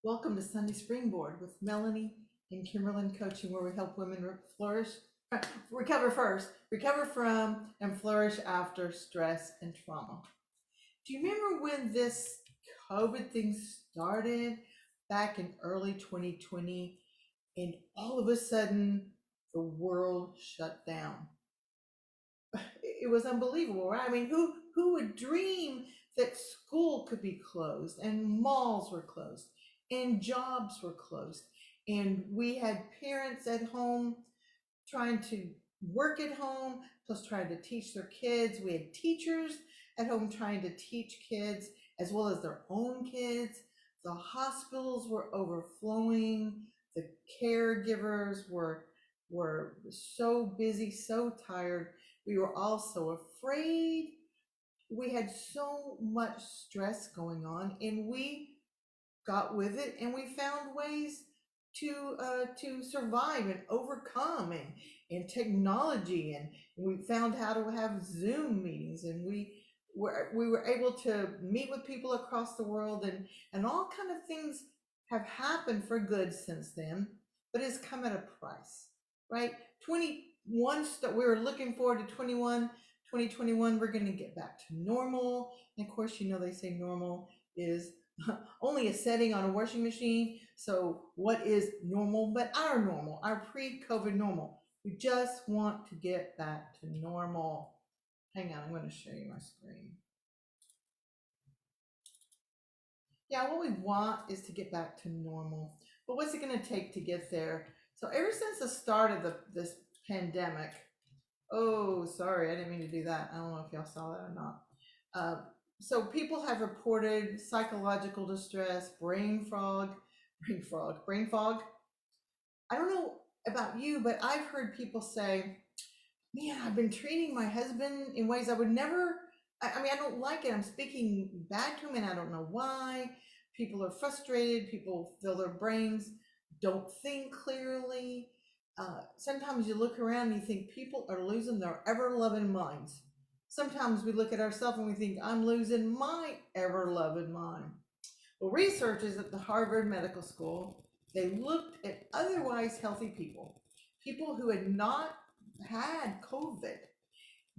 Welcome to Sunday Springboard with Melanie and Kimberlyn Coaching, where we help women flourish, recover from, and flourish after stress and trauma. Do you remember when this COVID thing started back in early 2020 and all of a sudden the world shut down? It was unbelievable, right? I mean, who would dream that school could be closed and malls were closed and jobs were closed and we had parents at home trying to work at home plus trying to teach their kids. We had teachers at home trying to teach kids as well as their own kids. The hospitals were overflowing. The caregivers were so busy, so tired. We were all so afraid. We had so much stress going on, and we got with it, and we found ways to survive and overcome, and technology, and we found how to have Zoom meetings, and we were able to meet with people across the world, and all kind of things have happened for good since then, but it's come at a price, right? 21 we were looking forward to 2021. We're going to get back to normal, and of course, they say normal is only a setting on a washing machine. So what is normal? But our normal, our pre-COVID normal. We just want to get back to normal. Hang on, I'm going to show you my screen. Yeah, what we want is to get back to normal. But what's it going to take to get there? So ever since the start of this pandemic, oh, sorry, I didn't mean to do that. I don't know if y'all saw that or not. So people have reported psychological distress, brain fog. I don't know about you, but I've heard people say, man, I've been treating my husband in ways I would never. I mean, I don't like it. I'm speaking bad to him and I don't know why. People are frustrated. People feel their brains don't think clearly. Sometimes you look around and you think people are losing their ever loving minds. Sometimes we look at ourselves and we think, I'm losing my ever loving mind. Well, researchers at the Harvard Medical School, they looked at otherwise healthy people, people who had not had COVID,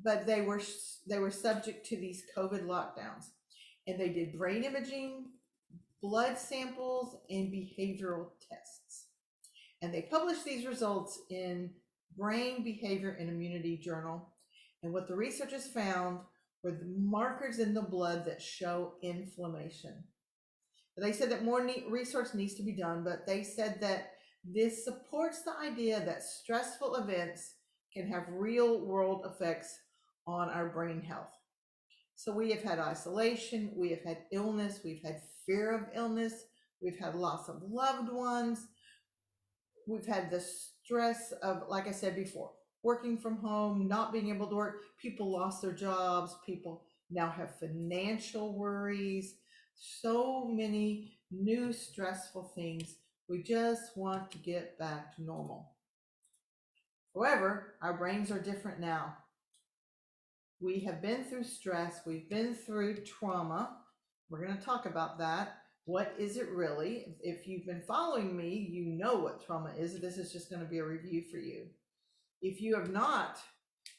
but they were subject to these COVID lockdowns, and they did brain imaging, blood samples, and behavioral tests, and they published these results in Brain Behavior and Immunity Journal. And what the researchers found were the markers in the blood that show inflammation. They said that more research needs to be done, but they said that this supports the idea that stressful events can have real world effects on our brain health. So we have had isolation, we have had illness, we've had fear of illness, we've had loss of loved ones, we've had the stress of, like I said before, working from home, not being able to work. People lost their jobs. People now have financial worries. So many new stressful things. We just want to get back to normal. However, our brains are different now. We have been through stress. We've been through trauma. We're going to talk about that. What is it really? If you've been following me, you know what trauma is. This is just going to be a review for you. If you have not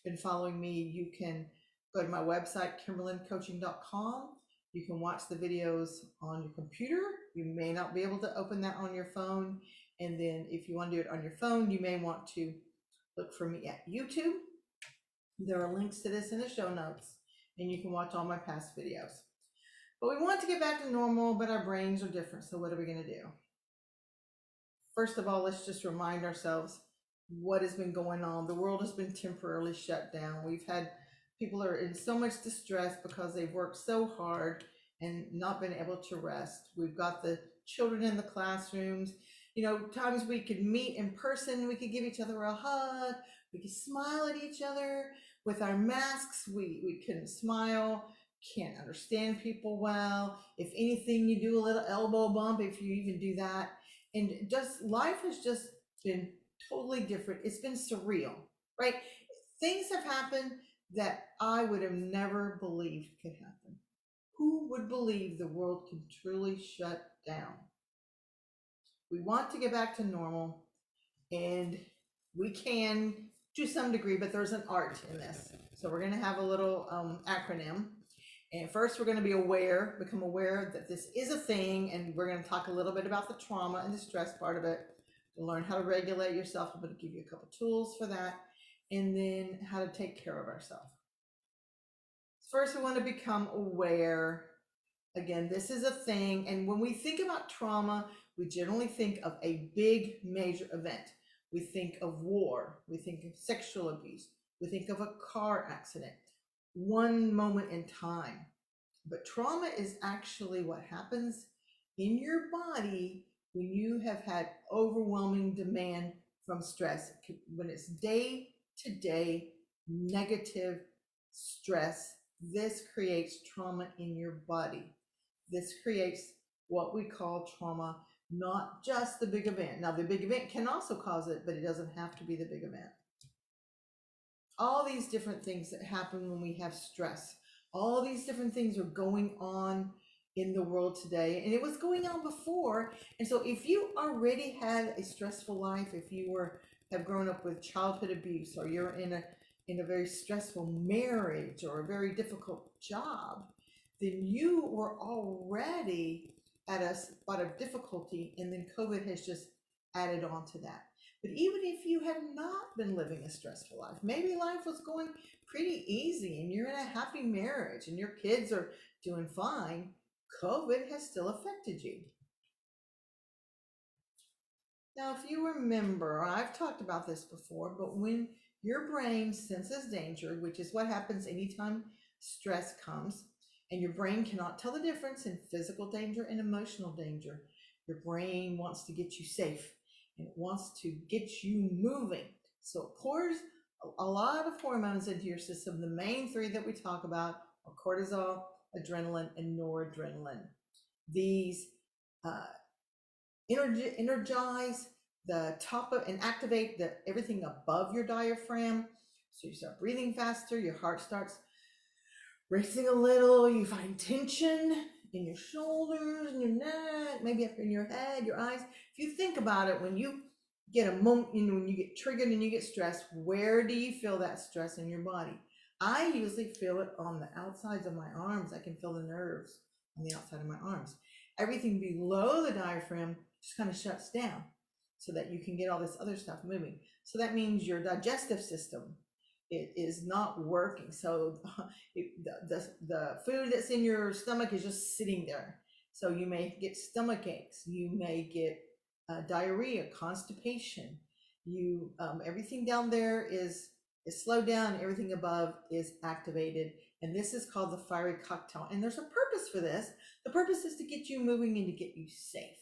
been following me, you can go to my website, KimberlynCoaching.com. You can watch the videos on your computer. You may not be able to open that on your phone. And then if you want to do it on your phone, you may want to look for me at YouTube. There are links to this in the show notes, and you can watch all my past videos. But we want to get back to normal, but our brains are different. So what are we going to do? First of all, let's just remind ourselves what has been going on. The world has been temporarily shut down. We've had people are in so much distress because they've worked so hard and not been able to rest. We've got the children in the classrooms. Times we could meet in person, we could give each other a hug, we could smile at each other. With our masks, we couldn't smile, can't understand people well. If anything, you do a little elbow bump, if you even do that. And just life has just been totally different. It's been surreal, right? Things have happened that I would have never believed could happen. Who would believe the world can truly shut down? We want to get back to normal, and we can to some degree, but there's an art in this. So we're going to have a little acronym. And first, we're going to become aware that this is a thing, and we're going to talk a little bit about the trauma and the stress part of it, to learn how to regulate yourself. I'm going to give you a couple tools for that, and then how to take care of ourselves. First, we want to become aware. Again, this is a thing, and when we think about trauma, we generally think of a big major event. We think of war, we think of sexual abuse, we think of a car accident, one moment in time. But trauma is actually what happens in your body when you have had overwhelming demand from stress, when it's day to day negative stress. This creates trauma in your body. This creates what we call trauma, not just the big event. Now, the big event can also cause it, but it doesn't have to be the big event. All these different things that happen when we have stress, all these different things are going on in the world today, and it was going on before. And so if you already had a stressful life, if you have grown up with childhood abuse, or you're in a very stressful marriage or a very difficult job, then you were already at a spot of difficulty, and then COVID has just added on to that. But even if you have not been living a stressful life, maybe life was going pretty easy and you're in a happy marriage and your kids are doing fine, COVID has still affected you. Now, if you remember, I've talked about this before, but when your brain senses danger, which is what happens anytime stress comes, and your brain cannot tell the difference in physical danger and emotional danger, your brain wants to get you safe, and it wants to get you moving. So it pours a lot of hormones into your system. The main three that we talk about are cortisol, adrenaline, and noradrenaline. These energize the top of and activate everything above your diaphragm. So you start breathing faster, your heart starts racing a little, you find tension in your shoulders and your neck, maybe up in your head, your eyes. If you think about it, when you get a moment, when you get triggered and you get stressed, where do you feel that stress in your body? I usually feel it on the outsides of my arms. I can feel the nerves on the outside of my arms. Everything below the diaphragm just kind of shuts down so that you can get all this other stuff moving. So that means your digestive system, it is not working. So the food that's in your stomach is just sitting there. So you may get stomach aches, you may get diarrhea, constipation. Everything down there is slowed down, everything above is activated. And this is called the fiery cocktail. And there's a purpose for this. The purpose is to get you moving and to get you safe.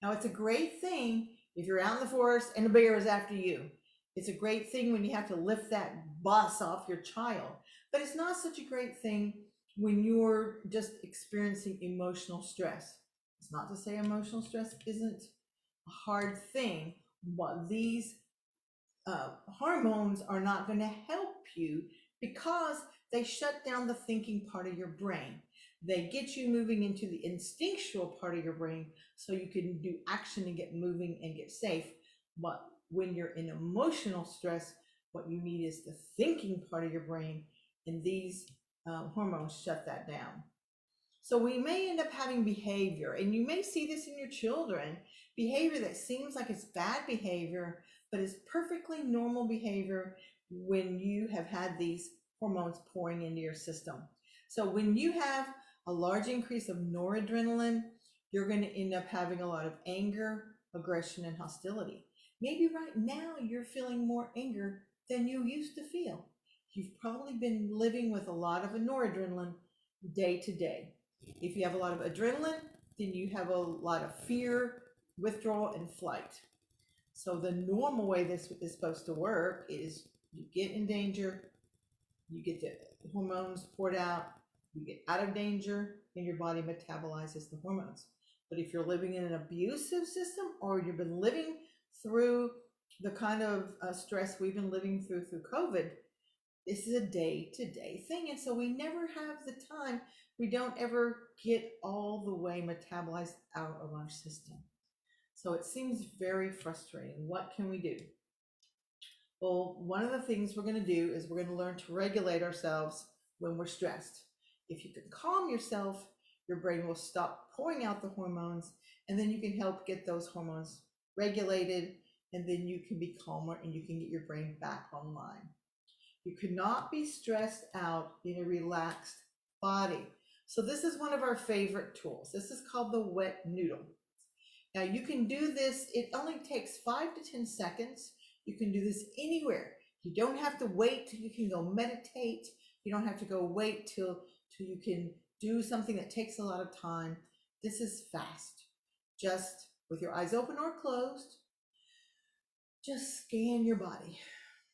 Now, it's a great thing if you're out in the forest and a bear is after you. It's a great thing when you have to lift that bus off your child. But it's not such a great thing when you're just experiencing emotional stress. It's not to say emotional stress isn't a hard thing, but these hormones are not going to help you because they shut down the thinking part of your brain. They get you moving into the instinctual part of your brain so you can do action and get moving and get safe. But when you're in emotional stress, what you need is the thinking part of your brain, and these hormones shut that down. So we may end up having behavior, and you may see this in your children, behavior that seems like it's bad behavior, but is perfectly normal behavior when you have had these hormones pouring into your system. So when you have a large increase of noradrenaline, you're going to end up having a lot of anger, aggression, and hostility. Maybe right now you're feeling more anger than you used to feel. You've probably been living with a lot of noradrenaline day to day. If you have a lot of adrenaline, then you have a lot of fear, withdrawal, and flight. So the normal way this is supposed to work is you get in danger, you get the hormones poured out, you get out of danger, and your body metabolizes the hormones. But if you're living in an abusive system, or you've been living through the kind of stress we've been living through COVID, this is a day-to-day thing. And so we never have the time. We don't ever get all the way metabolized out of our system. So it seems very frustrating. What can we do? Well, one of the things we're going to do is we're going to learn to regulate ourselves when we're stressed. If you can calm yourself, your brain will stop pouring out the hormones, and then you can help get those hormones regulated, and then you can be calmer and you can get your brain back online. You cannot be stressed out in a relaxed body. So this is one of our favorite tools. This is called the wet noodle. Now you can do this, it only takes 5 to 10 seconds. You can do this anywhere. You don't have to wait till you can go meditate. You don't have to go wait till you can do something that takes a lot of time. This is fast. Just with your eyes open or closed, just scan your body.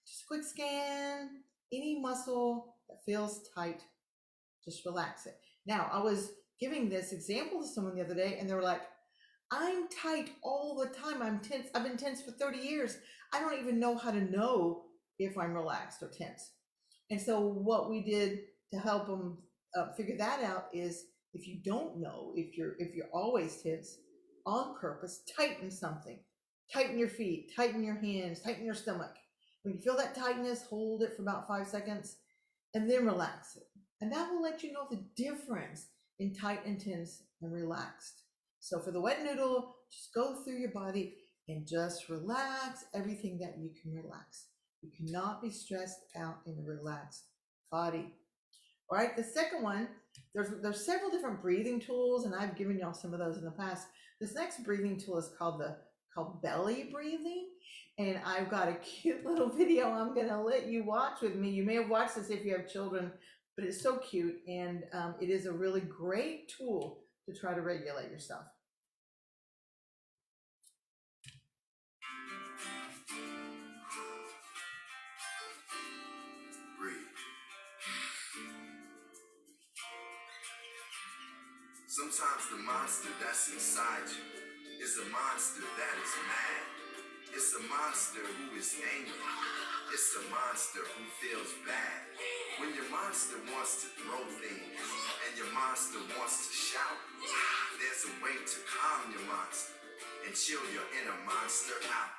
Just a quick scan, any muscle that feels tight, just relax it. Now, I was giving this example to someone the other day and they were like, I'm tight all the time. I'm tense. I've been tense for 30 years. I don't even know how to know if I'm relaxed or tense. And so what we did to help them figure that out is, if you don't know if you're always tense, on purpose, tighten something. Tighten your feet, tighten your hands, tighten your stomach. When you feel that tightness, hold it for about 5 seconds and then relax it. And that will let you know the difference in tight and tense and relaxed. So for the wet noodle, just go through your body and just relax everything that you can relax. You cannot be stressed out in a relaxed body. All right, the second one, there's several different breathing tools, and I've given y'all some of those in the past. This next breathing tool is called belly breathing, and I've got a cute little video I'm gonna let you watch with me. You may have watched this if you have children, but it's so cute, and it is a really great tool to try to regulate yourself. Breathe. Sometimes the monster that's inside you is a monster that is mad. It's a monster who is angry. It's a monster who feels bad. When your monster wants to throw things and your monster wants to shout, there's a way to calm your monster and chill your inner monster out.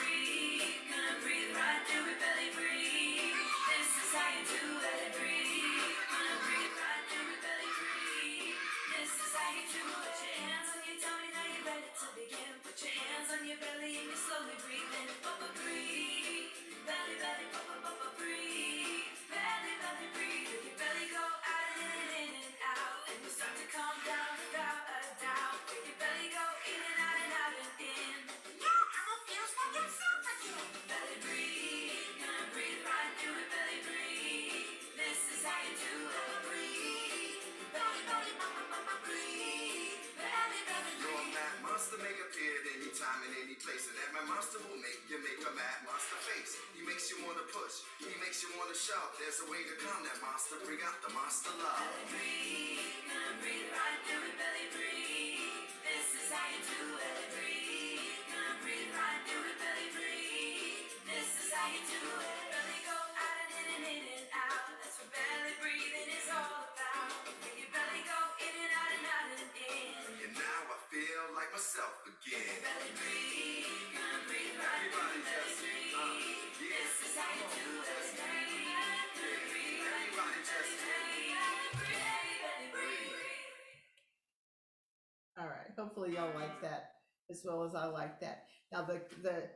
Breathe, gonna breathe right through it, belly breathe. This is how you do it, breathe. Gonna breathe right through it, belly breathe. This is how you do it. Put your hands on your tummy, now you're ready to begin. Put your hands on your belly and you slowly breathe in. Papa breathe, belly, belly, papa breathe. Belly, belly breathe. Let your belly go out and in and out. And you start to calm down without a doubt. Let your belly go in and out and out and in. Belly breathe, gonna breathe right through it, belly breathe. This is how you do it, breathe. Belly, belly, breathe. Belly, belly, breathe. Your mad monster may appear at any time and any place, and that mad monster will make you make a mad monster face. He makes you wanna push, he makes you wanna shove. There's a way to calm that monster, bring out the monster love. Belly breathe, gonna breathe right through it, belly breathe. This is how you do it, breathe. Gonna breathe right through it, belly breathe. This is how you do it. Belly go out and in and out. That's what belly breathing is all about. Make your belly go in and out and out and in. And now I feel like myself again. Belly breathe, gonna breathe right through it, belly breathe. This is how you do it. Everybody just All right, hopefully y'all like that as well as I like that. Now the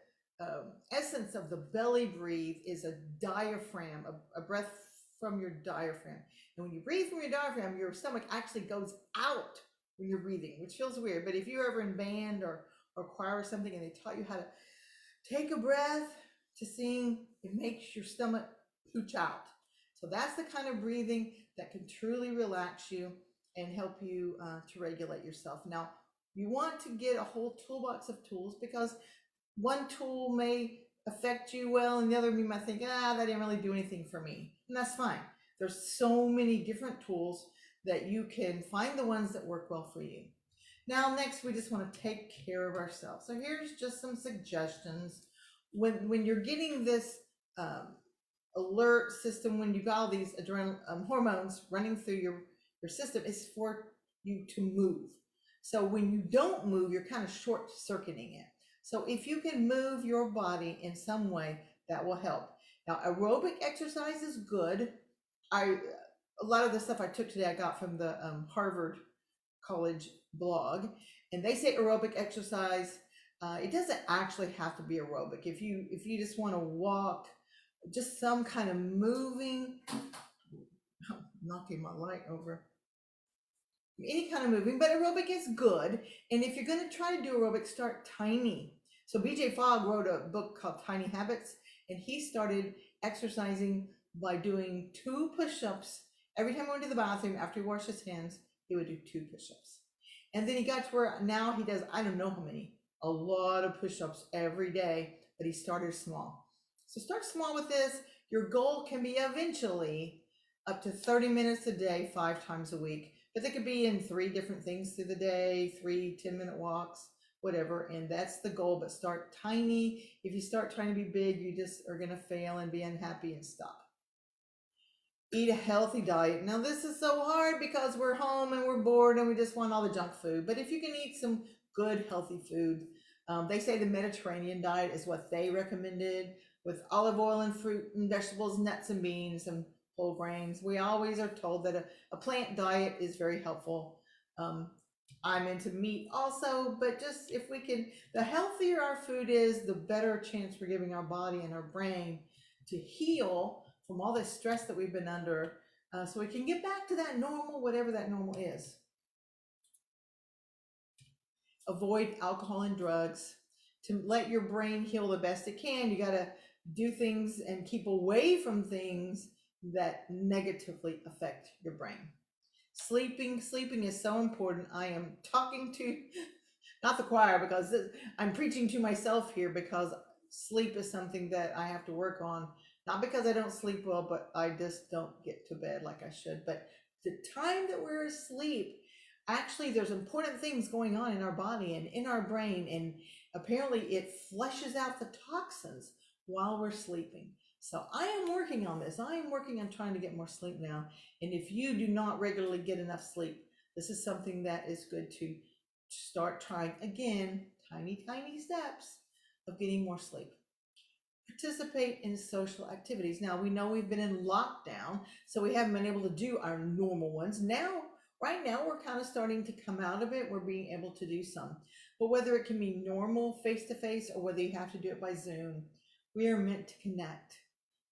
essence of the belly breathe is a diaphragm, a breath from your diaphragm. And when you breathe from your diaphragm, your stomach actually goes out when you're breathing, which feels weird. But if you're ever in band or choir or something and they taught you how to take a breath to sing, it makes your stomach pooch out. So that's the kind of breathing that can truly relax you and help you to regulate yourself. Now, you want to get a whole toolbox of tools, because one tool may affect you well and the other you might think, that didn't really do anything for me. And that's fine. There's so many different tools that you can find the ones that work well for you. Now, next, we just want to take care of ourselves. So here's just some suggestions. When you're getting this alert system, when you've got all these adrenaline hormones running through your system, is for you to move. So when you don't move, you're kind of short circuiting it. So if you can move your body in some way, that will help. Now, aerobic exercise is good. I A lot of the stuff I took today I got from the Harvard College blog, and they say aerobic exercise. It doesn't actually have to be aerobic. If you just want to walk, just some kind of moving, knocking my light over, any kind of moving, but aerobic is good. And if you're going to try to do aerobic, start tiny. So BJ Fogg wrote a book called Tiny Habits, and he started exercising by doing 2 push-ups every time he went to the bathroom. After he washed his hands, he would do 2 push-ups, and then he got to where now he does, I don't know how many, a lot of push-ups every day. But he started small. So start small with this. Your goal can be eventually up to 30 minutes a day, 5 times a week. But they could be in 3 different things through the day, 3 10-minute walks, whatever. And that's the goal. But start tiny. If you start trying to be big, you just are going to fail and be unhappy and stop. Eat a healthy diet. Now, this is so hard because we're home and we're bored and we just want all the junk food. But if you can eat some good, healthy food, they say the Mediterranean diet is what they recommended, with olive oil and fruit and vegetables, nuts and beans and whole grains. We always are told that a plant diet is very helpful. I'm into meat also, but just if we can, the healthier our food is, the better chance we're giving our body and our brain to heal from all this stress that we've been under, so we can get back to that normal, whatever that normal is. Avoid alcohol and drugs. To let your brain heal the best it can, you got to do things and keep away from things that negatively affect your brain. Sleeping is so important. I am talking to not the choir, because I'm preaching to myself here, because sleep is something that I have to work on. Not because I don't sleep well, but I just don't get to bed like I should. But the time that we're asleep, actually there's important things going on in our body and in our brain, and apparently it flushes out the toxins while we're sleeping. So I am working on this. I am working on trying to get more sleep now. And if you do not regularly get enough sleep, this is something that is good to start trying again, tiny steps of getting more sleep. Participate in social activities. Now, we know we've been in lockdown, so we haven't been able to do our normal ones. Right now, we're kind of starting to come out of it. We're being able to do some. But whether it can be normal face-to-face or whether you have to do it by Zoom, we are meant to connect.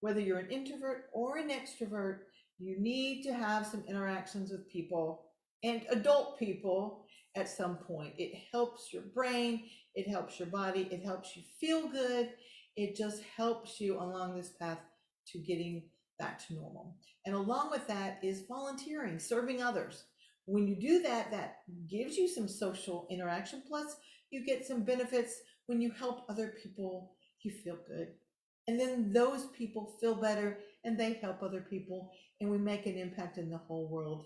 Whether you're an introvert or an extrovert, you need to have some interactions with people, and adult people, at some point. It helps your brain, it helps your body, it helps you feel good. It just helps you along this path to getting back to normal. And along with that is volunteering, serving others. When you do that, that gives you some social interaction. Plus, you get some benefits. When you help other people, you feel good. And then those people feel better and they help other people, and we make an impact in the whole world.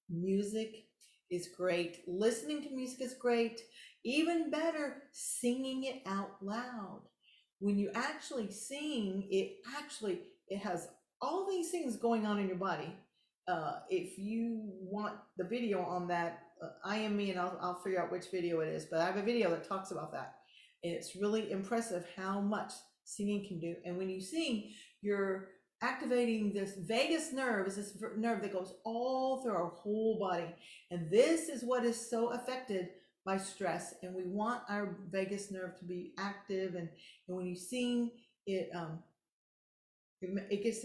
Music is great. Listening to music is great. Even better, singing it out loud. When you actually sing, it has all these things going on in your body. If you want the video on that, I am me, and I'll figure out which video it is, but I have a video that talks about that. And it's really impressive how much singing can do. And when you sing, you're activating this vagus nerve. Is this nerve that goes all through our whole body. And this is what is so affected by stress. And we want our vagus nerve to be active. And when you sing, it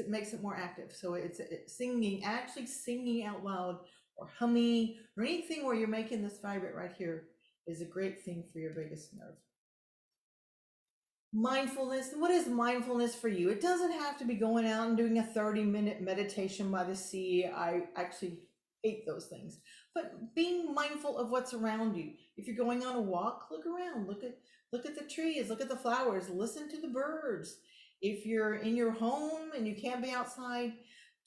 makes it more active. So it's singing, actually singing out loud or humming or anything where you're making this vibrate right here is a great thing for your vagus nerve. Mindfulness. What is mindfulness for you? It doesn't have to be going out and doing a 30-minute meditation by the sea. I actually hate those things. But being mindful of what's around you. If you're going on a walk, look around, look at the trees, look at the flowers, listen to the birds. If you're in your home and you can't be outside,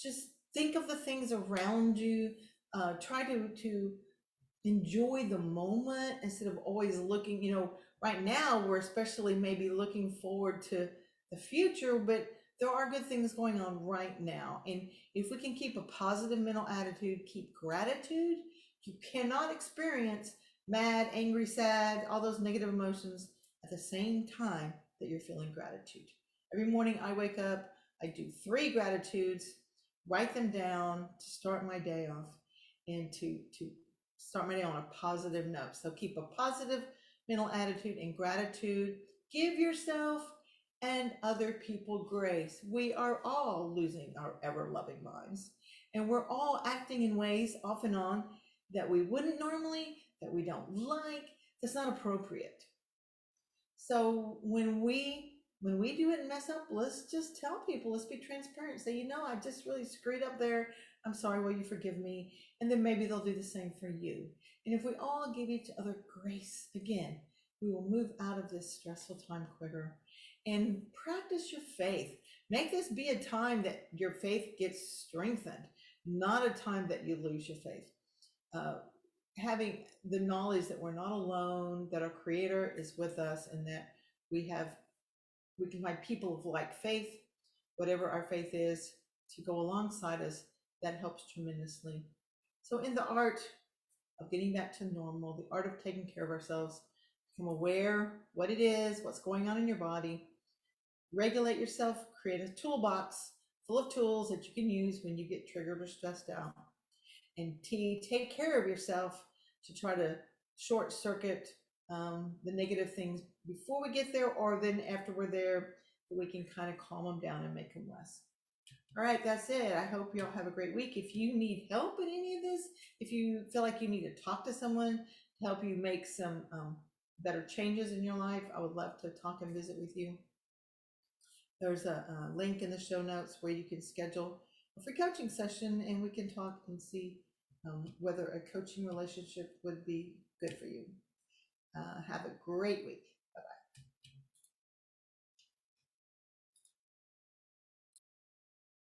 just think of the things around you. Try to enjoy the moment instead of always looking, right now we're especially maybe looking forward to the future, but there are good things going on right now. And if we can keep a positive mental attitude, keep gratitude, You cannot experience mad, angry, sad, all those negative emotions at the same time that you're feeling gratitude. Every morning I wake up, I do 3 gratitudes, write them down to start my day off and to start my day on a positive note. So keep a positive mental attitude and gratitude. Give yourself and other people grace. We are all losing our ever loving minds, and we're all acting in ways off and on that we wouldn't normally, that we don't like, that's not appropriate. So when we do it and mess up, let's just tell people, let's be transparent. Say, I just really screwed up there. I'm sorry, will you forgive me? And then maybe they'll do the same for you. And if we all give each other grace, again, we will move out of this stressful time quicker. And practice your faith. Make this be a time that your faith gets strengthened, not a time that you lose your faith. Having the knowledge that we're not alone, that our Creator is with us, and that we can find people of like faith, whatever our faith is, to go alongside us, that helps tremendously. So in the art of getting back to normal, the art of taking care of ourselves, become aware what it is, what's going on in your body, regulate yourself, create a toolbox full of tools that you can use when you get triggered or stressed out. And take care of yourself to try to short circuit the negative things before we get there, or then after we're there, we can kind of calm them down and make them less. All right, that's it. I hope you all have a great week. If you need help in any of this, if you feel like you need to talk to someone to help you make some better changes in your life, I would love to talk and visit with you. There's a link in the show notes where you can schedule a free coaching session, and we can talk and see whether a coaching relationship would be good for you. Have a great week.